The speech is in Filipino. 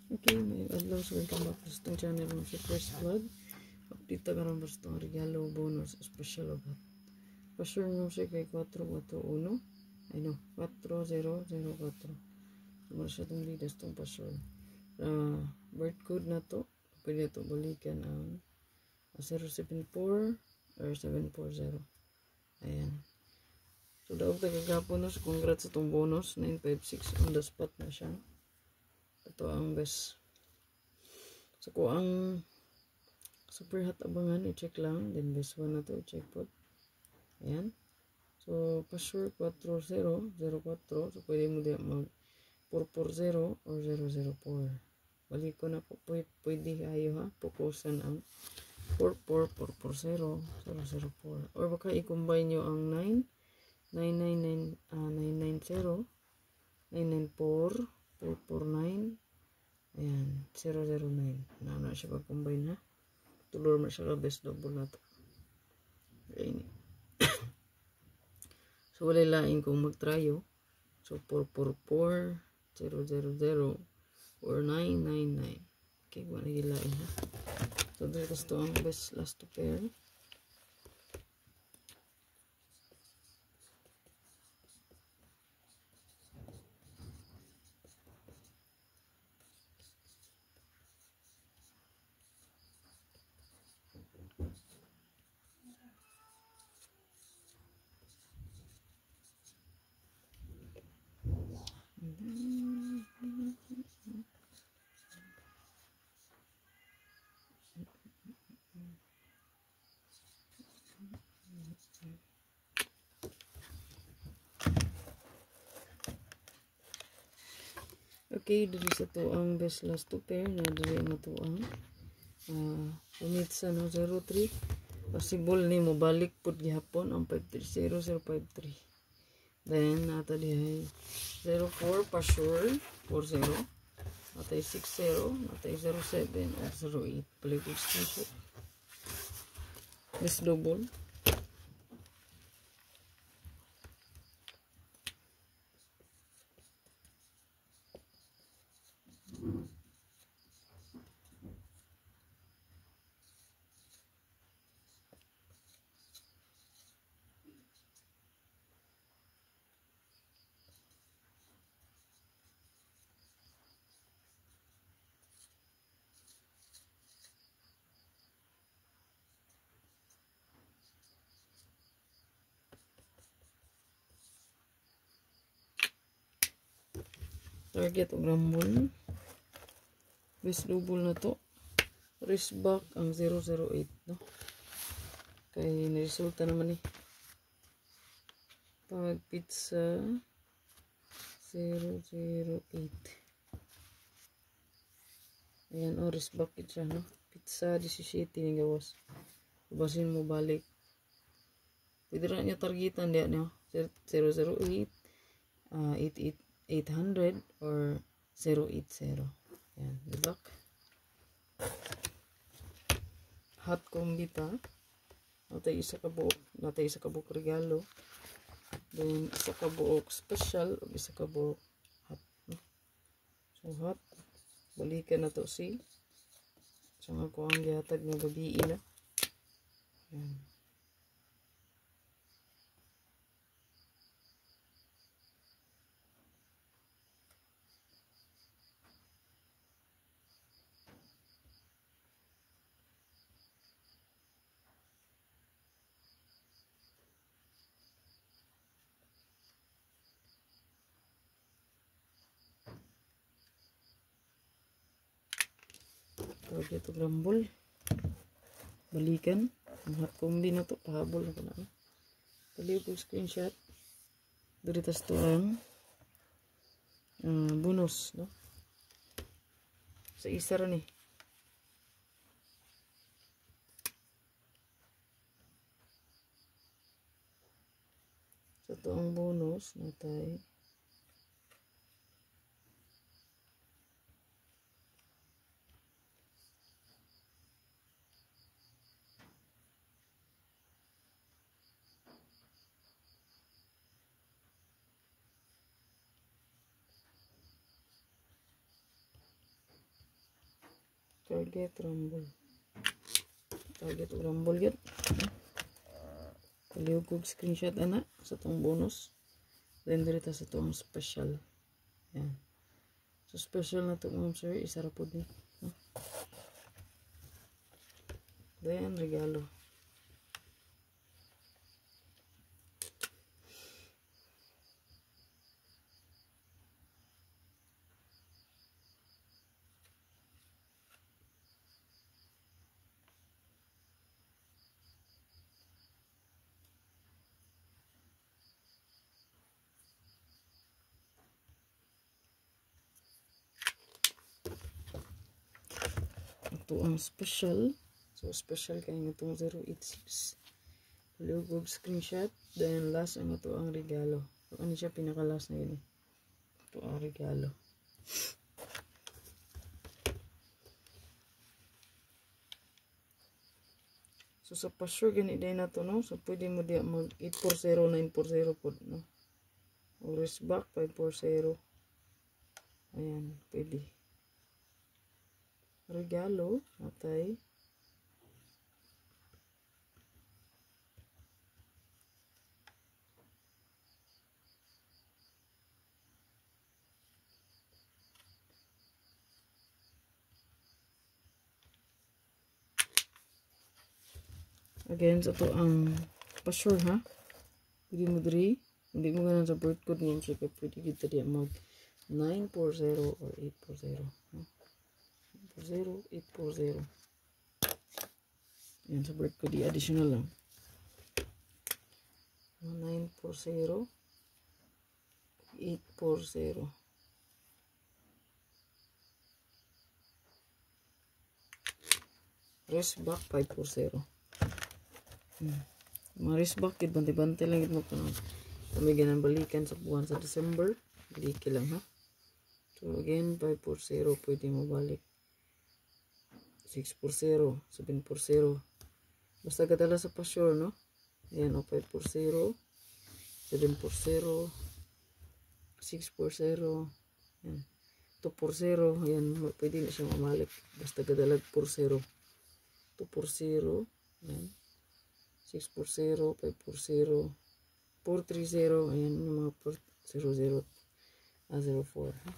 Okay, may adlaw sa welcome back sa itong channel mo sa First Vlog. Update ka naman sa itong regalo, bonus, special about. Pasure mo siya kay 441. Ay no, 4004. Sumara siya itong leaders itong pasure. Birth code na to, pwede ito balikan ang 074 or 740. Ayan. So, daog tagagapon na. So, congrats sa itong bonus. 956 on the spot na siya. Ito ang best. So, kung ang super hot abangan, i-check lang. Then, best one na to, i-check po. Ayan. So, pasure 4004. So, pwede mo din mag 440 or 004. Balik ko na po. Pwede kayo ha. Pukusan ang 440, 004. Or baka i-combine nyo ang 990, 994, 449, ayan, 009. Na siya pag-combine ha. Tulor mo siya ka best double na to. Okay. So, wala laing kung mag-tryo. So, 444, 000, or 999. Okay, wala gilain ha. So, dito ito ang best last to pair. Okay, dito sa to ang best last to pair na dili na to ang umitsa no 03. Possible ni mo balik pud gihapon ang 530053. Then nata dihay 04 pa sure 40. Natay 60, natay 07 at 08. Balik ko screenshot. Best double. Target o grambol. Best double na to. Wrist back ang 008 no. Kay niresulta naman eh. Pag pizza 008. Ayan o wrist back siya no. Pizza 17 ni gawas. Basin mo balik. Pwede rin niya targetan diyan no. 008 800 or 080. Ayan, the back. Hot combi pa. Natay isa ka buok regalo. Then isa ka buok special o isa ka buok hot. No? So hot. Balikan na to si. So nga ko ang gihatag nga gabi na. Ayan. Target o grambol. Balikan. Ang hot combi na to. Pahabol na ko na. Paliw ko screenshot. Duritas to ang bonus. No? Sa isa rin eh. So ito ang bonus na tayo. Target rumble. Target rumble yun. Kaliw kog screenshot ana sa tong bonus. Then dito sa tong special. Yan. So special na to ma'am sir, isa ra pud ni. No? Then regalo. Ito ang special. So special kay nga itong 086. Lugog screenshot. Then last ang ito ang regalo. So ano siya pinaka-last na yun. Ito ang regalo. So sa pa-sure gani din na to, no? So pwede mo diya mag 840 940 po, no? O rest back 540. Ayan, pwede. Regalo natay again sa to ang pa-sure ha. Pwede mo diri, hindi mo ganun sa birth code mo siya kaya pwede kita diya mag 940 or 840, no? 840. Yan sa birth code, additional lang. 940 840. Rest back 540. Mga rest back kid bante-bante lang gid mo kuno. Kami ganang balikan sa buwan sa December, balik lang ha. So again 540 pwede mo balik. 640, 740. Basta kadala sa pa-sure, no? Ayan, o 540, 740, 640, ayan, 240, ayan, pwede na siya mamalik. Basta kadalag 40, 240, ayan, 640, 540, 430, ayan, yung mga 400, 04, ha?